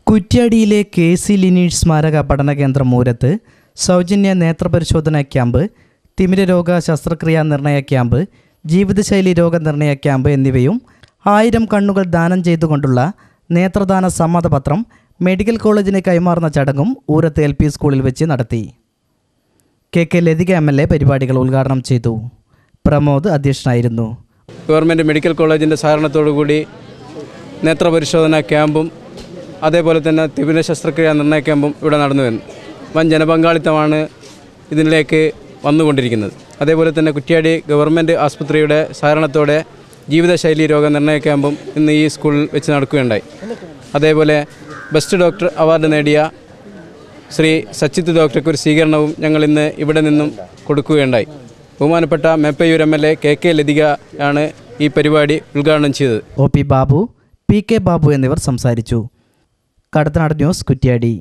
കുറ്റ്യാടിയിലെ K C. Lineesh സ്മാരക പഠന കേന്ദ്രം മൂരത്ത് സൗജന്യ നേത്രപരിശോധനാ ക്യാമ്പ്, തിമിരരോഗ ശസ്ത്രക്രിയാ നിർണയ ക്യാമ്പ്, ജീവിതശൈലി രോഗനിർണയ ക്യാമ്പ് എന്നിവയും 1000 കണ്ണുകൾ ദാനം ചെയ്തുകൊണ്ടുള്ള നേത്രദാന സമ്മതപത്രം മെഡിക്കൽ കോളേജിന് കൈമാറുന്ന ചടങ്ങും ഊരത്ത് LP സ്കൂളിൽ വെച്ച് നടത്തി. കെ ലതിക MLA പരിപാടികൾ ഉദ്ഘാടനം ചെയ്തു. പ്രമോദ് അധ്യക്ഷനായിരുന്നു. ഗവൺമെൻറ് മെഡിക്കൽ കോളേജിൻ്റെ സഹകരണത്തോടുകൂടി നേത്രപരിശോധനാ ക്യാമ്പും അതേപോലെ തന്നെ തിമിര ശസ്ത്രക്രിയാ നിർണയ ക്യാമ്പും ഇവിടെ നടന്നു വരുന്നു. വൻ ജനപങ്കാളിത്തമാണ് ഇതിലേക്ക് വന്നുകൊണ്ടിരിക്കുന്നത്. അതേപോലെ തന്നെ കുറ്റ്യാടി ഗവൺമെൻറ് ആശുപത്രിയുടെ സഹകരണത്തോടെ ജീവിതശൈലി രോഗനിർണയ ക്യാമ്പും ഇന്ന് ഈ സ്കൂളിൽ വെച്ച് നടക്കുകയുണ്ടായി. അതേപോലെ ബെസ്റ്റ് ഡോക്ടർ അവാർഡ് നേടിയ ശ്രീ സച്ചിത്ത് ഡോക്ടർക്ക് ഒരു സ്വീകരണവും ഞങ്ങൾ ഇന്ന് ഇവിടെ നിന്നും കൊടുക്കുകയുണ്ടായി. ബഹുമാനപ്പെട്ട മേപ്പയ്യൂർ MLA കെ ലതിക ആണ് ഈ പരിപാടി ഉദ്ഘാടനം ചെയ്തത്. OP ബാബു, PK ബാബു എന്നിവർ സംസാരിച്ചു. കടത്തനാട് ന്യൂസ്, കുറ്റ്യാടി.